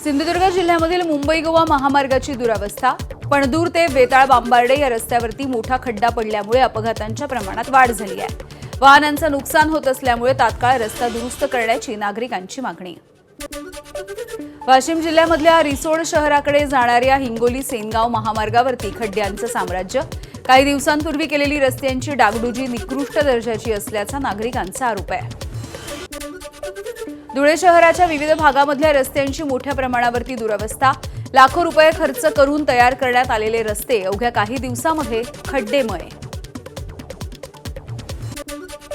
सिंधुदुर्ग जिल्ह्यामधील मुंबई गोवा महामार्गाची दुरावस्था। पणदूर ते वेताळ बांबार्डे या रस्त्यावरती मोठा खड्डा पडल्यामुळे अपघातांच्या प्रमाणात वाढ झाली आहे। वाहनांचं नुकसान होत असल्यामुळे तात्काळ रस्ता दुरुस्त करण्याची नागरिकांची मागणी। वाशिम जिल्ह्यामधल्या रिसोड शहराकडे जाणाऱ्या हिंगोली सेनगाव महामार्गावरती खड्ड्यांचं साम्राज्य। काही दिवसांपूर्वी केलेली रस्त्यांची डागडुजी निकृष्ट दर्जाची असल्याचा नागरिकांचा आरोप आहे। धुळे शहराच्या विविध भागामधल्या रस्त्यांची मोठ्या प्रमाणावरती दुरावस्था। लाखो रुपये खर्च करून तयार करण्यात आलेले रस्ते अवघ्या काही दिवसांमध्ये खड्डेमय।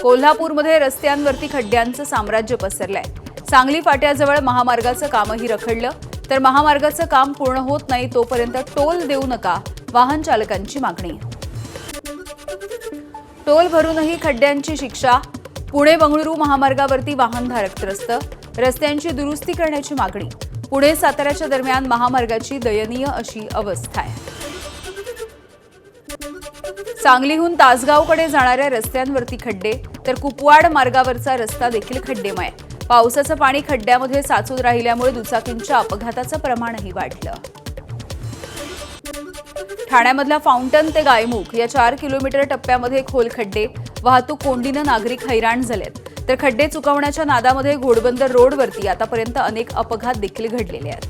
कोल्हापूरमध्ये रस्त्यांवरती खड्ड्यांचं साम्राज्य पसरलंय। सांगली फाट्याजवळ महामार्गाचं कामही रखडलं, तर महामार्गाचं काम पूर्ण होत नाही तोपर्यंत टोल देऊ नका, वाहन चालकांची मागणी। टोल भरूनही खड्ड्यांची शिक्षा। पुणे बंगळुरू महामार्गावरती वाहनधारक त्रस्त। रस्त्यांची दुरुस्ती करण्याची मागणी। पुणे साताऱ्याच्या दरम्यान महामार्गाची दयनीय अशी अवस्था आहे। सांगलीहून तासगावकडे जाणाऱ्या रस्त्यांवरती खड्डे, तर कुपवाड मार्गावरचा रस्ता देखील खड्डेमय। पावसाचं पाणी खड्ड्यामध्ये साचून राहिल्यामुळे दुचाकींच्या अपघाताचं प्रमाणही वाढलं। ठाण्यामधल्या फाउंटन ते गायमुख या 4 किलोमीटर टप्प्यामध्ये खोल खड्डे। वाहतूक कोंडीनं नागरिक हैराण झालेत, तर खड्डे चुकवण्याच्या नादामध्ये घोडबंदर रोडवरती आतापर्यंत अनेक अपघात देखील घडलेले आहेत।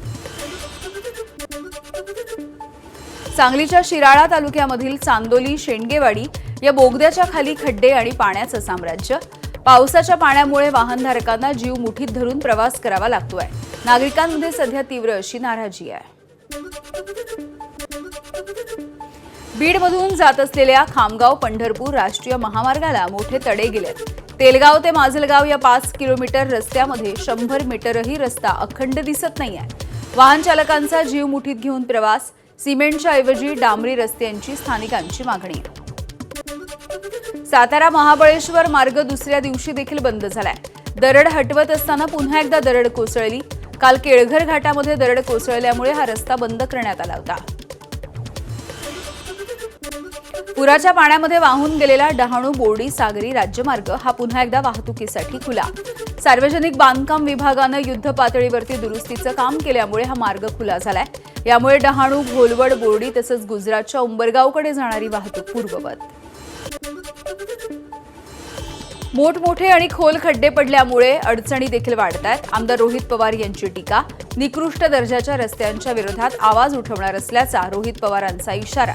सांगलीच्या शिराळा तालुक्यामधील चांदोली शेंडगेवाडी या बोगद्याच्या खाली खड्डे आणि पाण्याचं साम्राज्य। पावसाच्या पाण्यामुळे वाहनधारकांना जीव मुठीत धरून प्रवास करावा लागतोय। नागरिकांमध्ये सध्या तीव्र अशी नाराजी आहे। बीडमधून जात असलेल्या खामगाव पंढरपूर राष्ट्रीय महामार्गाला मोठे तडे गेलेत। तेलगाव ते माजलगाव या 5 किलोमीटर रस्त्यामध्ये 100 मीटरही रस्ता अखंड दिसत नाहीये। वाहन चालकांचा जीव मुठीत घेऊन प्रवास। सिमेंटच्या ऐवजी डांबरी रस्त्यांची स्थानिकांची मागणी। सातारा महाबळेश्वर मार्ग दुसऱ्या दिवशी देखील बंद झालाय। दरड हटवत असताना पुन्हा एकदा दरड कोसळली। काल केळघर घाटामध्ये दरड कोसळल्यामुळे हा रस्ता बंद करण्यात आला होता। पुराच्या पाण्यामध्ये वाहून गेलेला डहाणू बोर्डी सागरी राज्यमार्ग हा पुन्हा एकदा वाहतुकीसाठी खुला। सार्वजनिक बांधकाम विभागानं युद्ध पातळीवरती दुरुस्तीचं काम केल्यामुळे हा मार्ग खुला झालाय। यामुळे डहाणू घोलवड बोर्डी तसंच गुजरातच्या उंबरगावकडे जाणारी वाहतूक पूर्ववत। मोठमोठे आणि खोल खड्डे पडल्यामुळे अडचणी देखील वाढत आहेत। आमदार रोहित पवार यांची टीका। निकृष्ट दर्जाच्या रस्त्यांच्या विरोधात आवाज उठवणार असल्याचा रोहित पवारांचा इशारा।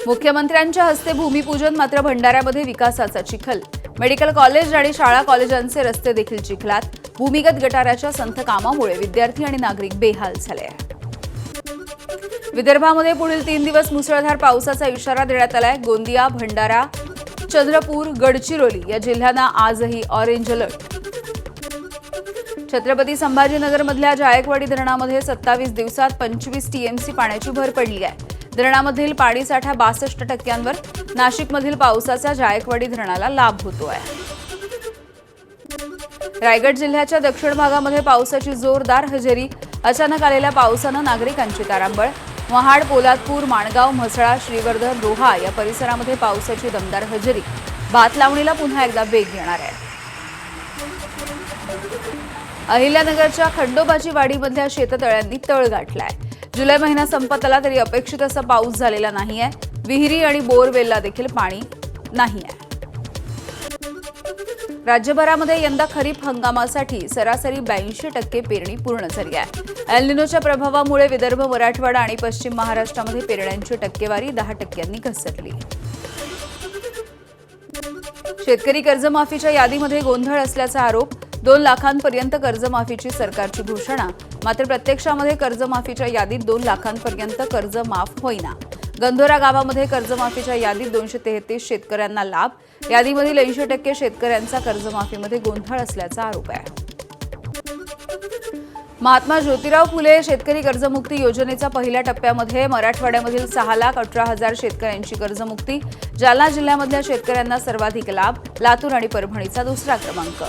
मुख्यमंत्र्यांच्या हस्ते भूमिपूजन, मात्र भंडाऱ्यामध्ये विकासाचा चिखल। मेडिकल कॉलेज आणि शाळा कॉलेजांचे रस्ते देखील चिखलात। भूमिगत गटाराच्या संथ कामामुळे विद्यार्थी आणि नागरिक बेहाल झाले। विदर्भामध्ये पुढील 3 दिवस मुसळधार पावसाचा इशारा देण्यात आलाय। गोंदिया, भंडारा, चंद्रपूर, गडचिरोली या जिल्ह्यांना आजही ऑरेंज अलर्ट। छत्रपती संभाजीनगरमधल्या जायकवाडी धरणामध्ये 27 दिवसात 25 टीएमसी पाण्याची भर पडली आहे। धरणामधील पाणीसाठा 62%वर। नाशिकमधील पावसाचा जायकवाडी धरणाला लाभ होतोय। रायगड जिल्ह्याच्या दक्षिण भागामध्ये पावसाची जोरदार हजेरी। अचानक आलेल्या पावसानं नागरिकांची तारांबळ। महाड, पोलादपूर, माणगाव, म्हसळा, श्रीवर्धन, रोहा या परिसरामध्ये पावसाची दमदार हजेरी। भात लावणीला पुन्हा एकदा वेग येणार आहे। अहिल्यानगरच्या खंडोबाची वाडीमधल्या शेततळ्यांनी तळ गाठलाय। जुलै महिना संपत आला तरी अपेक्षित असा पाऊस झालेला नाहीये। विहिरी आणि बोरवेलला देखील पाणी नाहीये। राज्यभरामध्ये यंदा खरीप हंगामासाठी सरासरी 82% पेरणी पूर्ण झाली आहे। एल निनोच्या प्रभावामुळे विदर्भ, मराठवाडा आणि पश्चिम महाराष्ट्रामध्ये पेरण्यांची टक्केवारी 10%नी घसरली। शेतकरी कर्जमाफीच्या यादीमध्ये गोंधळ असल्याचा आरोप। 2 लाखांपर्यंत कर्जमाफीची सरकारची घोषणा, मात्र प्रत्यक्षामध्ये कर्जमाफीच्या यादीत 2 लाखांपर्यंत कर्ज माफ होईना। गंधोरा गावामध्ये कर्जमाफीच्या यादीत 233 शेतकऱ्यांना लाभ। यादीमधील 80% शेतकऱ्यांचा कर्जमाफीमध्ये गोंधळ असल्याचा आरोप आहे। महात्मा ज्योतिराव फुले शेतकरी कर्जमुक्ती योजनेच्या पहिल्या टप्प्यामध्ये मराठवाड्यामधील 6,18,000 शेतकऱ्यांची कर्जमुक्ती। जालना जिल्ह्यामधल्या शेतकऱ्यांना सर्वाधिक लाभ। लातूर आणि परभणीचा दुसरा क्रमांक।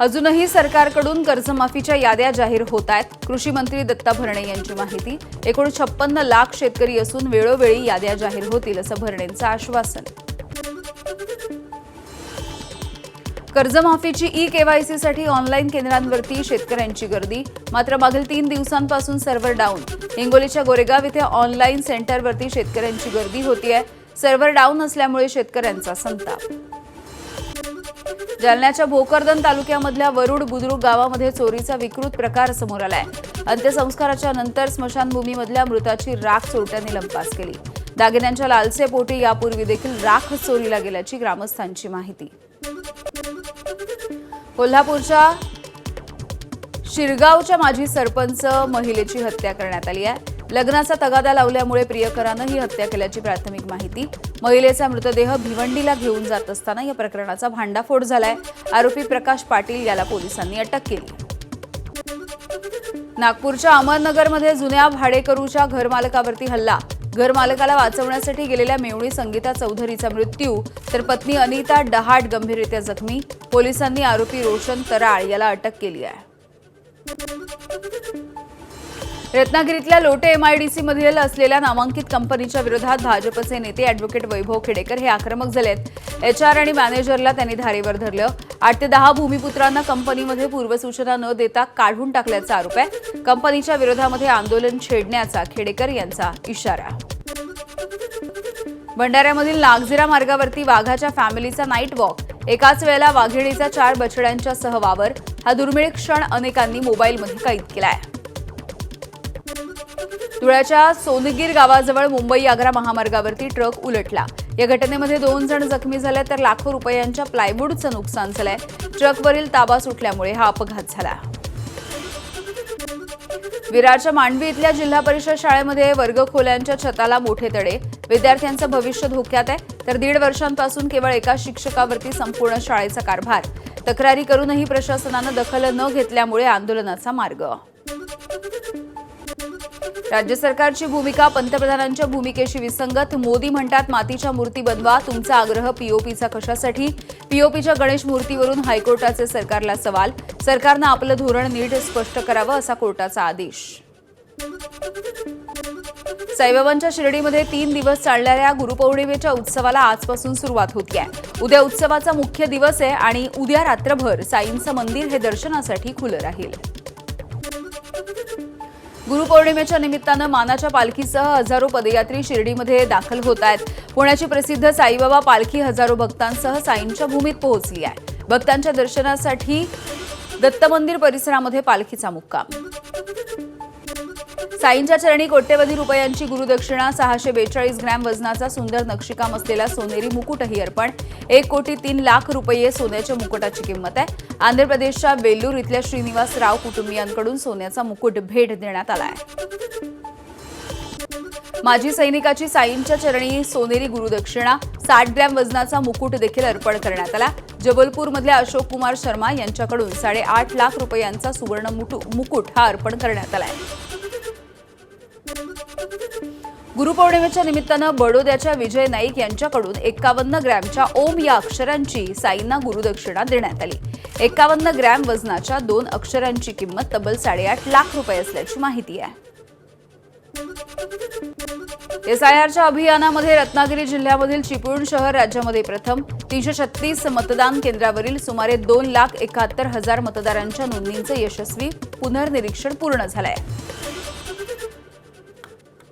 अजूनही सरकारकडून कर्जमाफीच्या याद्या जाहीर होत आहेत। कृषी मंत्री दत्ता भरणे यांची माहिती। एकूण 56 लाख शेतकरी असून वेळोवेळी याद्या जाहीर होतील असं भरणेंचं आश्वासन। कर्जमाफीची ई-केवायसी साठी ऑनलाईन केंद्रांवरती शेतकऱ्यांची गर्दी. मात्र मागील 3 दिवसांपासून सर्व्हर डाऊन. हिंगोलीच्या गोरेगाव इथे ऑनलाईन सेंटरवरती शेतकऱ्यांची गर्दी होतीये. सर्व्हर डाऊन असल्यामुळे शेतकऱ्यांचा संताप. जालन्याच्या भोकरदन तालुक्यामधल्या वरुड बुद्रुक गावामध्ये चोरीचा विकृत प्रकार समोर आलाय. अंत्यसंस्काराच्या नंतर स्मशानभूमीमधल्या मृताची राख चोरट्यांनी लंपास केली. दागिन्यांच्या लालसेपोटी यापूर्वी देखील राख चोरीला गेल्याची ग्रामस्थांची माहिती. कोल्हापूरच्या शिरगावच्या माजी सरपंच महिलेची हत्या करण्यात आली आहे. लग्नाचा तगादा लावल्यामुळे प्रियकरानं ही हत्या केल्याची प्राथमिक माहिती. महिलेचा मृतदेह भिवंडीला घेऊन जात असताना या प्रकरणाचा भांडाफोड झालाय. आरोपी प्रकाश पाटील याला पोलिसांनी अटक केली. नागपूरच्या अमरनगरमध्ये जुन्या भाडेकरूच्या घरमालकावरती हल्ला. घरमालकाला वाचवण्यासाठी गेलेल्या मेवणी संगीता चौधरीचा मृत्यू, तर पत्नी अनिता डहाट गंभीररित्या जखमी. पोलिसांनी आरोपी रोशन तराळ याला अटक केली आहे. रत्नागिरीतल्या लोटे MIDC मधील असलेल्या नामांकित कंपनीच्या विरोधात भाजपचे नेते अॅडव्होकेट वैभव खेडेकर हे आक्रमक झालेत. HR आणि मॅनेजरला त्यांनी धारेवर धरलं. 8 ते 10 भूमिपुत्रांना कंपनीमध्ये पूर्वसूचना न देता काढून टाकल्याचा आरोप आहे. कंपनीच्या विरोधामध्ये आंदोलन छेडण्याचा खेडेकर यांचा इशारा. भंडाऱ्यामधील नागझिरा मार्गावरती वाघाच्या फॅमिलीचा नाईट वॉक. एकाच वेळेला वाघिणीचा 4 बछड्यांच्या सह वावर. हा दुर्मिळ क्षण अनेकांनी मोबाईलमध्ये कैद केलाय. धुळ्याच्या सोनगीर गावाजवळ मुंबई-आग्रा महामार्गावरती ट्रक उलटला. या घटनेमध्ये 2 जण जखमी झाले तर लाखो रुपयांच्या प्लायवूडचं नुकसान झालंय. ट्रकवरील ताबा सुटल्यामुळे हा अपघात झाला. विरारच्या मांडवी इथल्या जिल्हा परिषद शाळेमध्ये वर्गखोल्यांच्या छताला मोठे तडे. विद्यार्थ्यांचं भविष्य धोक्यात आहे. तर 1.5 वर्षांपासून केवळ एका शिक्षकावरती संपूर्ण शाळेचा कारभार. तक्रारी करूनही प्रशासनानं दखल न घेतल्यामुळे आंदोलनाचा मार्ग. राज्य सरकारची भूमिका पंतप्रधानांच्या भूमिकेशी विसंगत. मोदी म्हणतात मातीच्या मूर्ती बनवा. तुमचा आग्रह पीओपीचा कशासाठी? पीओपीच्या गणेश मूर्तीवरून हायकोर्टाचे सरकारला सवाल. सरकारनं आपलं धोरण नीट स्पष्ट करावं असा कोर्टाचा आदेश. साईबाबांच्या शिर्डीमध्ये 3 दिवस चालणाऱ्या गुरुपौर्णिमेच्या उत्सवाला आजपासून सुरुवात होतीये. उद्या उत्सवाचा मुख्य दिवस आहे आणि उद्या रात्रभर साईंचं मंदिर हे दर्शनासाठी खुलं राहील. गुरुपौर्णिमेच्या निमित्तानं मानाच्या पालखीसह हजारो पदयात्री शिर्डीमध्ये दाखल होत आहेत. पुण्याची प्रसिद्ध साईबाबा पालखी हजारो भक्तांसह साईंच्या भूमीत पोहोचली आहे. भक्तांच्या दर्शनासाठी दत्त मंदिर परिसरामध्ये पालखीचा मुक्काम. साईंच्या चरणी कोट्यवधी रुपयांची गुरुदक्षिणा. 642 ग्रॅम वजनाचा सुंदर नक्षीकाम असलेला सोनेरी मुकुटही अर्पण. 1,03,00,000 रुपये सोन्याच्या मुकुटाची किंमत आहे. आंध्र प्रदेशच्या वेल्लूर इथल्या श्रीनिवास राव कुटुंबियांकडून सोन्याचा मुकुट भेट देण्यात आलाय. माजी सैनिकाची साईंच्या चरणी सोनेरी गुरुदक्षिणा. 60 ग्रॅम वजनाचा मुकुट देखील अर्पण करण्यात आला. जबलपूरमधल्या अशोक कुमार शर्मा यांच्याकडून 8.5 लाख रुपयांचा सुवर्ण मुकुट हा अर्पण करण्यात आलाय. गुरुपौर्णिमेच्या निमित्तानं बडोद्याच्या विजय नाईक यांच्याकडून 51 ग्रॅमच्या ओम या अक्षरांची साईंना गुरुदक्षिणा देण्यात आली. 51 ग्रॅम वजनाच्या 2 अक्षरांची किंमत तब्बल 8.5 लाख रुपये असल्याची माहिती आहे. SIRच्या अभियानामध्ये रत्नागिरी जिल्ह्यामधील चिपळूण शहर राज्यामध्ये प्रथम. 336 मतदान केंद्रावरील सुमारे 2,71,000 मतदारांच्या नोंदणीचं यशस्वी पुनर्निरीक्षण पूर्ण झालंय.